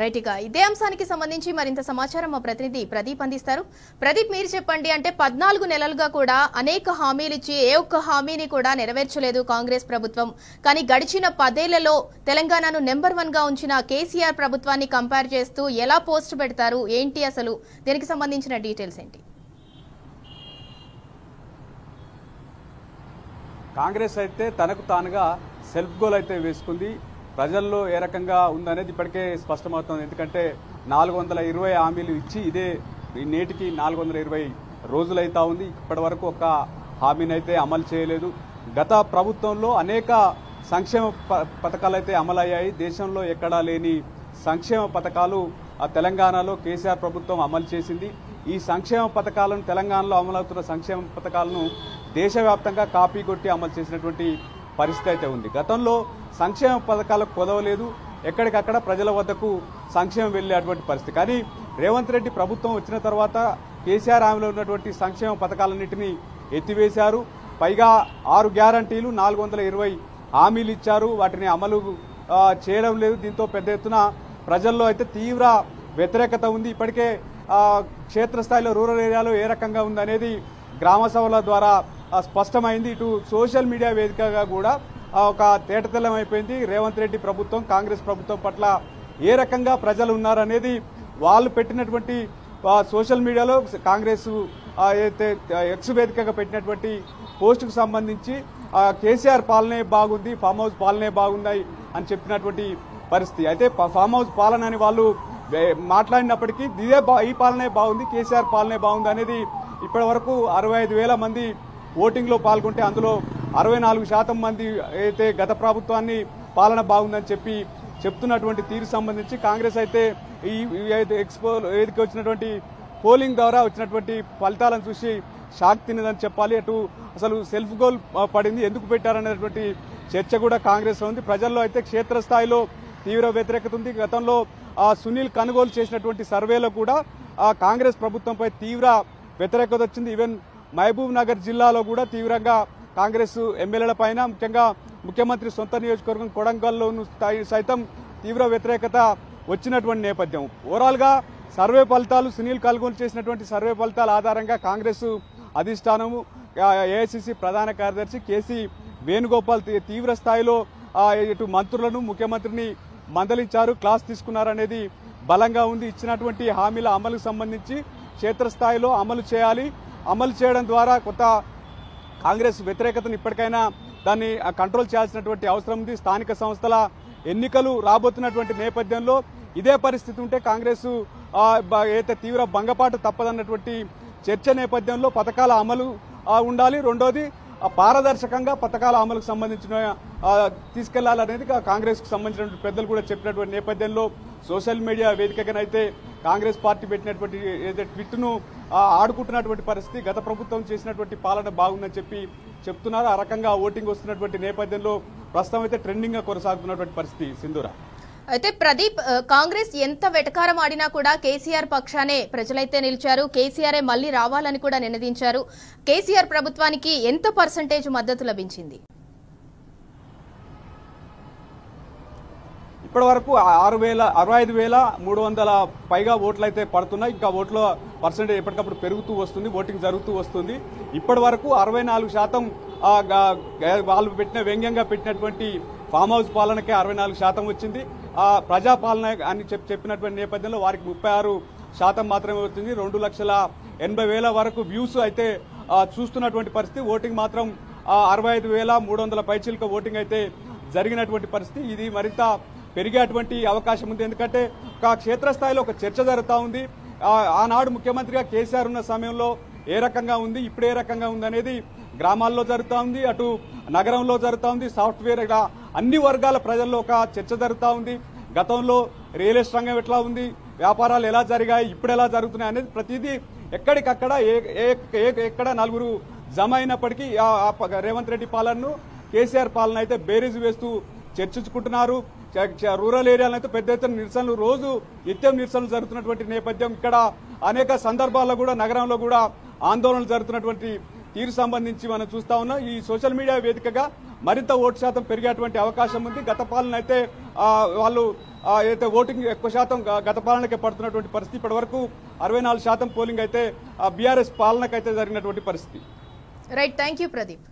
Right, ఇక ఇదే అంశానికి సంబంధించి మరింత సమాచారం మా ప్రతినిధి ప్రదీప్ అందిస్తారు. ప్రదీప్, మీరు చెప్పండి. అంటే 14 నెలలుగా కూడా అనేక హామీలు ఇచ్చి ఏ ఒక్క హామీని కూడా నెరవేర్చలేదు కాంగ్రెస్ ప్రభుత్వం. కానీ గడిచిన 10 ఏళ్లలో తెలంగాణను నెంబర్ 1 గా ఉంచిన కేసీఆర్ ప్రభుత్వాన్ని కంపేర్ చేస్తూ ఎలా పోస్ట్ పెడతారు, ఏంటి అసలు దీనికి సంబంధించిన డీటెయిల్స్ ఏంటి? కాంగ్రెస్ అయితే తనకు తానుగా సెల్ఫ్ గోల్ అయితే వేసుకుంది. ప్రజల్లో ఏ రకంగా ఉందనేది ఇప్పటికే స్పష్టమవుతుంది. ఎందుకంటే 420 హామీలు ఇచ్చి ఇదే నేటికి 420 రోజులైతా ఉంది. ఇప్పటి వరకు ఒక హామీని అయితే అమలు చేయలేదు. గత ప్రభుత్వంలో అనేక సంక్షేమ పథకాలు అయితే అమలయ్యాయి. దేశంలో ఎక్కడా లేని సంక్షేమ పథకాలు తెలంగాణలో కేసీఆర్ ప్రభుత్వం అమలు చేసింది. ఈ సంక్షేమ పథకాలను తెలంగాణలో అమలవుతున్న సంక్షేమ పథకాలను దేశవ్యాప్తంగా కాపీ కొట్టి అమలు చేసినటువంటి పరిస్థితి అయితే ఉంది. గతంలో సంక్షేమ పథకాలకు కొదవలేదు, ఎక్కడికక్కడ ప్రజల వద్దకు సంక్షేమం వెళ్ళేటువంటి పరిస్థితి. కానీ రేవంత్ రెడ్డి ప్రభుత్వం వచ్చిన తర్వాత కేసీఆర్ హామీలో ఉన్నటువంటి సంక్షేమ పథకాలన్నింటినీ ఎత్తివేశారు. పైగా 6 గ్యారంటీలు 420 హామీలు ఇచ్చారు, వాటిని అమలు చేయడం లేదు. దీంతో పెద్ద ఎత్తున ప్రజల్లో అయితే తీవ్ర వ్యతిరేకత ఉంది. ఇప్పటికే క్షేత్రస్థాయిలో రూరల్ ఏరియాలో ఏ రకంగా ఉందనేది గ్రామ సభల ద్వారా స్పష్టమైంది. ఇటు సోషల్ మీడియా వేదికగా కూడా ఒక తేటతెల్లం అయిపోయింది. రేవంత్ రెడ్డి ప్రభుత్వం కాంగ్రెస్ ప్రభుత్వం పట్ల ఏ రకంగా ప్రజలు ఉన్నారనేది వాళ్ళు పెట్టినటువంటి సోషల్ మీడియాలో కాంగ్రెస్ అయితే ఎక్స్ వేదికగా పెట్టినటువంటి పోస్టుకు సంబంధించి కేసీఆర్ పాలనే బాగుంది, ఫామ్ హౌస్ పాలనే బాగుంది అని చెప్పినటువంటి పరిస్థితి. అయితే ఫామ్ హౌస్ పాలన అని వాళ్ళు మాట్లాడినప్పటికీ ఈ పాలనే బాగుంది, కేసీఆర్ పాలనే బాగుంది అనేది ఇప్పటి వరకు 65,000 మంది ఓటింగ్లో పాల్గొంటే అందులో 64% మంది అయితే గత ప్రభుత్వాన్ని పాలన బాగుందని చెప్తున్నటువంటి తీరు సంబంధించి కాంగ్రెస్ అయితే ఈ ఎక్స్పో ఏదికి వచ్చినటువంటి పోలింగ్ ద్వారా వచ్చినటువంటి ఫలితాలను చూసి షాక్ తిన్నదని చెప్పాలి. అటు అసలు సెల్ఫ్ గోల్ పడింది, ఎందుకు పెట్టారనేటువంటి చర్చ కూడా కాంగ్రెస్ ఉంది. ప్రజల్లో అయితే క్షేత్రస్థాయిలో తీవ్ర వ్యతిరేకత ఉంది. గతంలో సునీల్ కొనుగోలు చేసినటువంటి సర్వేలో కూడా కాంగ్రెస్ ప్రభుత్వంపై తీవ్ర వ్యతిరేకత వచ్చింది. ఈవెన్ మహబూబ్ నగర్ జిల్లాలో కూడా తీవ్రంగా కాంగ్రెస్ ఎమ్మెల్యేల పైన, ముఖ్యంగా ముఖ్యమంత్రి సొంత నియోజకవర్గం కొడంగల్లో సైతం తీవ్ర వ్యతిరేకత వచ్చినటువంటి నేపథ్యం. ఓవరాల్ గా సర్వే ఫలితాలు, సునీల్ కొనుగోలు చేసినటువంటి సర్వే ఫలితాల ఆధారంగా కాంగ్రెస్ అధిష్టానము, ఏఐసిసి ప్రధాన కార్యదర్శి కేసీ వేణుగోపాల్ తీవ్ర స్థాయిలో ఇటు మంత్రులను, ముఖ్యమంత్రిని మందలించారు, క్లాస్ తీసుకున్నారనేది బలంగా ఉంది. ఇచ్చినటువంటి హామీల అమలుకు సంబంధించి క్షేత్రస్థాయిలో అమలు చేయాలి, అమలు చేయడం ద్వారా కొత్త కాంగ్రెస్ వ్యతిరేకతను ఇప్పటికైనా దాన్ని కంట్రోల్ చేయాల్సినటువంటి అవసరం ఉంది. స్థానిక సంస్థల ఎన్నికలు రాబోతున్నటువంటి నేపథ్యంలో ఇదే పరిస్థితి ఉంటే కాంగ్రెస్ అయితే తీవ్ర భంగపాటు తప్పదన్నటువంటి చర్చ నేపథ్యంలో పథకాల అమలు ఉండాలి. రెండోది పారదర్శకంగా పథకాల అమలుకు సంబంధించిన తీసుకెళ్లాలనేది కాంగ్రెస్ కు సంబంధించిన పెద్దలు కూడా చెప్పినటువంటి నేపథ్యంలో సోషల్ మీడియా వేదికగానైతే కాంగ్రెస్ పార్టీ పెట్టినటువంటి ట్వీట్ ను ఆడుకుంటున్నటువంటి పరిస్థితి. గత ప్రభుత్వం చేసినటువంటి పాలన బాగుందని చెప్తున్నారు. ఆ రకంగా ఓటింగ్ వస్తున్నటువంటి నేపథ్యంలో ప్రస్తుతం అయితే ట్రెండింగ్ గా కొనసాగుతున్నటువంటి పరిస్థితి. సింధూర, అయితే ప్రదీప్, కాంగ్రెస్ ఎంత వెటకారం ఆడినా కూడా కేసీఆర్ పక్షానే ప్రజలైతే నిలిచారు. కేసీఆర్ మళ్లీ రావాలని కూడా నినదించారు. కేసీఆర్ ప్రభుత్వానికి ఎంత పర్సెంటేజ్ మద్దతు లభించింది? ఇప్పటి వరకు 65,300 పైగా ఓట్లు అయితే పడుతున్నాయి. ఇంకా ఓట్ల పర్సెంటేజ్ ఎప్పటికప్పుడు పెరుగుతూ వస్తుంది, ఓటింగ్ జరుగుతూ వస్తుంది. ఇప్పటి వరకు 64% వాళ్ళు వ్యంగ్యంగా పెట్టినటువంటి ఫామ్ హౌస్ పాలనకే 64% వచ్చింది. ప్రజాపాలన అని చెప్పినటువంటి నేపథ్యంలో వారికి 36% మాత్రమే వచ్చింది. 2,80,000 వరకు వ్యూస్ అయితే చూస్తున్నటువంటి పరిస్థితి. ఓటింగ్ మాత్రం 65,300 పైచిలుక ఓటింగ్ అయితే జరిగినటువంటి పరిస్థితి. ఇది మరింత పెరిగేటువంటి అవకాశం ఉంది. ఎందుకంటే ఒక క్షేత్రస్థాయిలో ఒక చర్చ జరుగుతూ ఉంది. ఆనాడు ముఖ్యమంత్రిగా కేసీఆర్ ఉన్న సమయంలో ఏ రకంగా ఉంది, ఇప్పుడు ఏ రకంగా ఉంది అనేది గ్రామాల్లో జరుగుతూ ఉంది, అటు నగరంలో జరుగుతూ ఉంది. సాఫ్ట్వేర్ అన్ని వర్గాల ప్రజల్లో ఒక చర్చ జరుగుతూ ఉంది. గతంలో రియల్ ఎస్టేట్ రంగం ఎట్లా ఉంది, వ్యాపారాలు ఎలా జరిగాయి, ఇప్పుడు ఎలా జరుగుతున్నాయి అనేది ప్రతిదీ ఎక్కడికక్కడ ఎక్కడ నలుగురు జమ అయినప్పటికీ రేవంత్ రెడ్డి పాలనను కేసీఆర్ పాలన అయితే బేరీజు వేస్తూ చర్చించుకుంటున్నారు. రూరల్ ఏరియాలో అయితే పెద్ద ఎత్తున నిరసనలు, రోజు నిత్యం నిరసనలు జరుగుతున్నటువంటి నేపథ్యం. ఇక్కడ అనేక సందర్భాల్లో కూడా నగరంలో కూడా ఆందోళనలు జరుగుతున్నటువంటి తీరు సంబంధించి మనం చూస్తా ఉన్నాం. ఈ సోషల్ మీడియా వేదికగా మరింత ఓటు శాతం పెరిగేటువంటి అవకాశం ఉంది. గత పాలన అయితే వాళ్ళు ఏదైతే ఓటింగ్ ఎక్కువ శాతం గత పాలనకే పడుతున్నటువంటి పరిస్థితి. ఇప్పటి వరకు 64% పోలింగ్ అయితే బీఆర్ఎస్ పాలనకైతే జరిగినటువంటి పరిస్థితి. Right, thank you Pradeep.